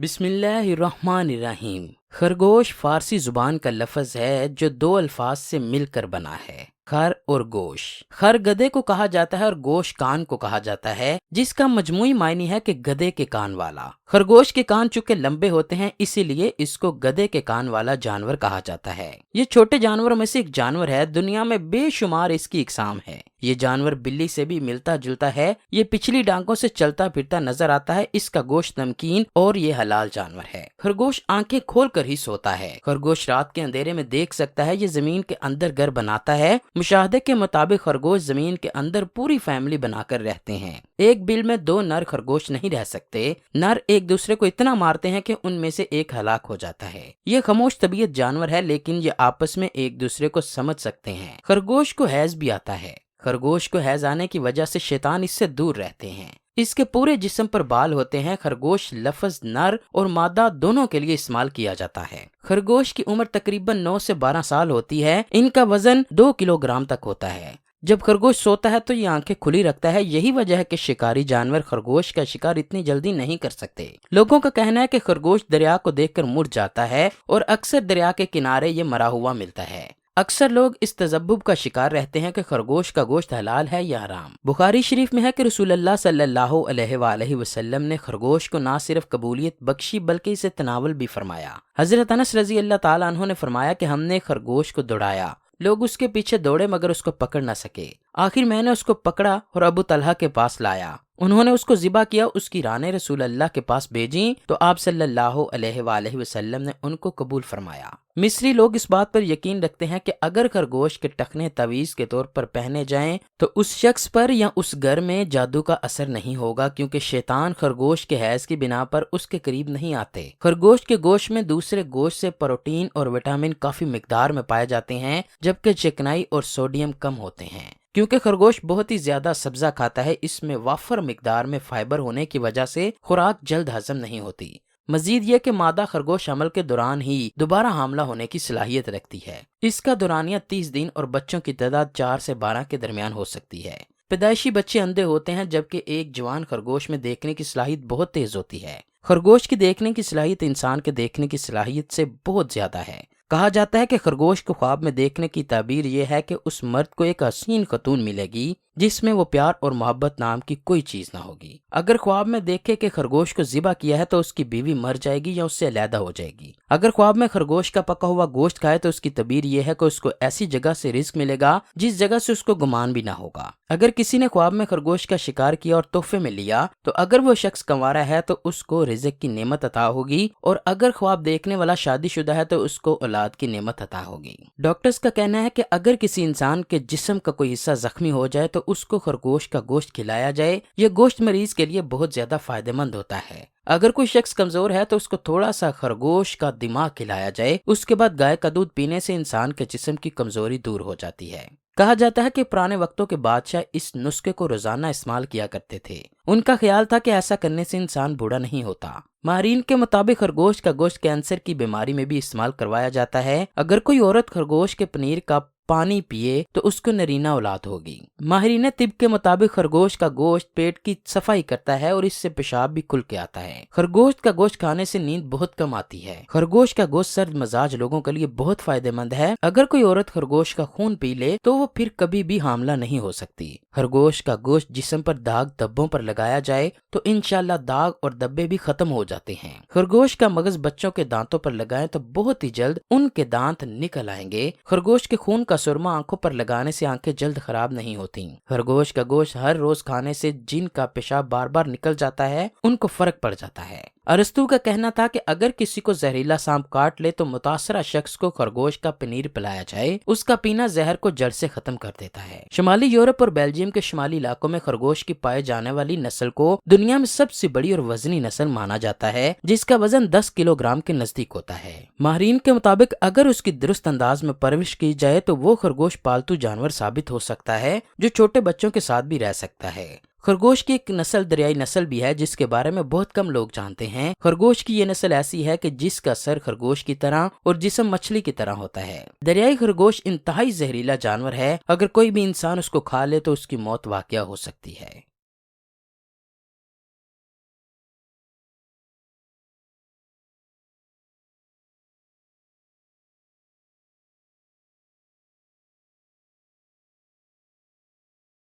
بسم اللہ الرحمن الرحیم۔ خرگوش فارسی زبان کا لفظ ہے جو دو الفاظ سے مل کر بنا ہے، خر اور گوش۔ خر گدھے کو کہا جاتا ہے اور گوش کان کو کہا جاتا ہے، جس کا مجموعی معنی ہے کہ گدھے کے کان والا۔ خرگوش کے کان چونکہ لمبے ہوتے ہیں، اسی لیے اس کو گدھے کے کان والا جانور کہا جاتا ہے۔ یہ چھوٹے جانوروں میں سے ایک جانور ہے، دنیا میں بے شمار اس کی اقسام ہے۔ یہ جانور بلی سے بھی ملتا جلتا ہے، یہ پچھلی ڈانگوں سے چلتا پھرتا نظر آتا ہے، اس کا گوشت نمکین اور یہ حلال جانور ہے۔ خرگوش آنکھیں کھول کر ہی سوتا ہے۔ خرگوش رات کے اندھیرے میں دیکھ سکتا ہے، یہ زمین کے اندر گھر بناتا ہے۔ مشاہدے کے مطابق خرگوش زمین کے اندر پوری فیملی بنا کر رہتے ہیں۔ ایک بل میں دو نر خرگوش نہیں رہ سکتے، نر ایک دوسرے کو اتنا مارتے ہیں کہ ان میں سے ایک ہلاک ہو جاتا ہے۔ یہ خاموش طبیعت جانور ہے، لیکن یہ آپس میں ایک دوسرے کو سمجھ سکتے ہیں۔ خرگوش کو حیض بھی آتا ہے۔ خرگوش کو حیض آنے کی وجہ سے شیطان اس سے دور رہتے ہیں۔ اس کے پورے جسم پر بال ہوتے ہیں۔ خرگوش لفظ نر اور مادہ دونوں کے لیے استعمال کیا جاتا ہے۔ خرگوش کی عمر تقریباً 9 سے 12 سال ہوتی ہے۔ ان کا وزن 2 کلو گرام تک ہوتا ہے۔ جب خرگوش سوتا ہے تو یہ آنکھیں کھلی رکھتا ہے، یہی وجہ ہے کہ شکاری جانور خرگوش کا شکار اتنی جلدی نہیں کر سکتے۔ لوگوں کا کہنا ہے کہ خرگوش دریا کو دیکھ کر مڑ جاتا ہے اور اکثر دریا کے کنارے یہ مرا ہوا ملتا ہے۔ اکثر لوگ اس تذبذب کا شکار رہتے ہیں کہ خرگوش کا گوشت حلال ہے یا حرام۔ بخاری شریف میں ہے کہ رسول اللہ صلی اللہ علیہ وآلہ وسلم نے خرگوش کو نہ صرف قبولیت بخشی بلکہ اسے تناول بھی فرمایا۔ حضرت انس رضی اللہ تعالیٰ عنہ نے فرمایا کہ ہم نے خرگوش کو دوڑایا، لوگ اس کے پیچھے دوڑے مگر اس کو پکڑ نہ سکے۔ آخر میں نے اس کو پکڑا اور ابو طلحہ کے پاس لایا، انہوں نے اس کو ذبح کیا، اس کی رانیں رسول اللہ کے پاس بھیجیں تو آپ صلی اللہ علیہ وآلہ وسلم نے ان کو قبول فرمایا۔ مصری لوگ اس بات پر یقین رکھتے ہیں کہ اگر خرگوش کے ٹخنے تعویذ کے طور پر پہنے جائیں تو اس شخص پر یا اس گھر میں جادو کا اثر نہیں ہوگا، کیونکہ شیطان خرگوش کے حیض کی بنا پر اس کے قریب نہیں آتے۔ خرگوش کے گوشت میں دوسرے گوشت سے پروٹین اور وٹامن کافی مقدار میں پائے جاتے ہیں، جبکہ چکنائی اور سوڈیم کم ہوتے ہیں۔ کیونکہ خرگوش بہت ہی زیادہ سبزہ کھاتا ہے، اس میں وافر مقدار میں فائبر ہونے کی وجہ سے خوراک جلد ہضم نہیں ہوتی۔ مزید یہ کہ مادہ خرگوش عمل کے دوران ہی دوبارہ حاملہ ہونے کی صلاحیت رکھتی ہے۔ اس کا دورانیہ 30 دن اور بچوں کی تعداد 4 سے 12 کے درمیان ہو سکتی ہے۔ پیدائشی بچے اندھے ہوتے ہیں، جبکہ ایک جوان خرگوش میں دیکھنے کی صلاحیت بہت تیز ہوتی ہے۔ خرگوش کی دیکھنے کی صلاحیت انسان کے دیکھنے کی صلاحیت سے بہت زیادہ ہے۔ کہا جاتا ہے کہ خرگوش کو خواب میں دیکھنے کی تعبیر یہ ہے کہ اس مرد کو ایک حسین خاتون ملے گی جس میں وہ پیار اور محبت نام کی کوئی چیز نہ ہوگی۔ اگر خواب میں دیکھے کہ خرگوش کو ذبح کیا ہے تو اس کی بیوی مر جائے گی یا اس سے علیحدہ ہو جائے گی۔ اگر خواب میں خرگوش کا پکا ہوا گوشت کھائے تو اس کی تعبیر یہ ہے کہ اس کو ایسی جگہ سے رزق ملے گا جس جگہ سے اس کو گمان بھی نہ ہوگا۔ اگر کسی نے خواب میں خرگوش کا شکار کیا اور تحفے میں لیا تو اگر وہ شخص کنوارا ہے تو اس کو رزق کی نعمت عطا ہوگی، اور اگر خواب دیکھنے والا شادی شدہ ہے تو اس کو اولاد کی نعمت عطا ہوگی۔ ڈاکٹرز کا کہنا ہے کہ اگر کسی انسان کے جسم کا کوئی حصہ زخمی ہو جائے تو اس کو خرگوش کا گوشت کھلایا جائے، یہ گوشت مریض کے لیے بہت زیادہ فائدہ مند ہوتا ہے۔ اگر کوئی شخص کمزور ہے تو اس کو تھوڑا سا خرگوش کا دماغ کھلایا جائے، اس کے بعد گائے کا دودھ پینے سے انسان کے جسم کی کمزوری دور ہو جاتی ہے۔ کہا جاتا ہے کہ پرانے وقتوں کے بادشاہ اس نسخے کو روزانہ استعمال کیا کرتے تھے۔ ان کا خیال تھا کہ ایسا کرنے سے انسان بوڑھا نہیں ہوتا۔ ماہرین کے مطابق خرگوش کا گوشت کینسر کی بیماری میں بھی استعمال کروایا جاتا ہے۔ اگر کوئی عورت خرگوش کے پنیر کا پانی پیے تو اس کو نرینہ اولاد ہوگی۔ ماہرین طب کے مطابق خرگوش کا گوشت پیٹ کی صفائی کرتا ہے اور اس سے پیشاب بھی کھل کے آتا ہے۔ خرگوش کا گوشت کھانے سے نیند بہت کم آتی ہے۔ خرگوش کا گوشت سرد مزاج لوگوں کے لیے بہت فائدہ مند ہے۔ اگر کوئی عورت خرگوش کا خون پی لے تو وہ پھر کبھی بھی حاملہ نہیں ہو سکتی۔ خرگوش کا گوشت جسم پر داغ دھبوں پر لگایا جائے تو انشاءاللہ داغ اور دھبے بھی ختم ہو جاتے ہیں۔ خرگوش کا مغز بچوں کے دانتوں پر لگائیں تو بہت ہی جلد ان کے دانت نکل آئیں گے۔ خرگوش کے خون کا سرما آنکھوں پر لگانے سے آنکھیں جلد خراب نہیں ہوتی۔ خرگوش کا گوشت ہر روز کھانے سے جن کا پیشاب بار بار نکل جاتا ہے ان کو فرق پڑ جاتا ہے۔ ارسطو کا کہنا تھا کہ اگر کسی کو زہریلا سانپ کاٹ لے تو متاثرہ شخص کو خرگوش کا پنیر پلایا جائے، اس کا پینا زہر کو جڑ سے ختم کر دیتا ہے۔ شمالی یورپ اور بیلجیم کے شمالی علاقوں میں خرگوش کی پائے جانے والی نسل کو دنیا میں سب سے بڑی اور وزنی نسل مانا جاتا ہے، جس کا وزن 10 کلو گرام کے نزدیک ہوتا ہے۔ ماہرین کے مطابق اگر اس کی درست انداز میں پرورش کی جائے تو وہ خرگوش پالتو جانور ثابت ہو سکتا ہے جو چھوٹے بچوں کے ساتھ بھی رہ سکتا ہے۔ خرگوش کی ایک نسل دریائی نسل بھی ہے جس کے بارے میں بہت کم لوگ جانتے ہیں۔ خرگوش کی یہ نسل ایسی ہے کہ جس کا سر خرگوش کی طرح اور جسم مچھلی کی طرح ہوتا ہے۔ دریائی خرگوش انتہائی زہریلا جانور ہے، اگر کوئی بھی انسان اس کو کھا لے تو اس کی موت واقع ہو سکتی ہے۔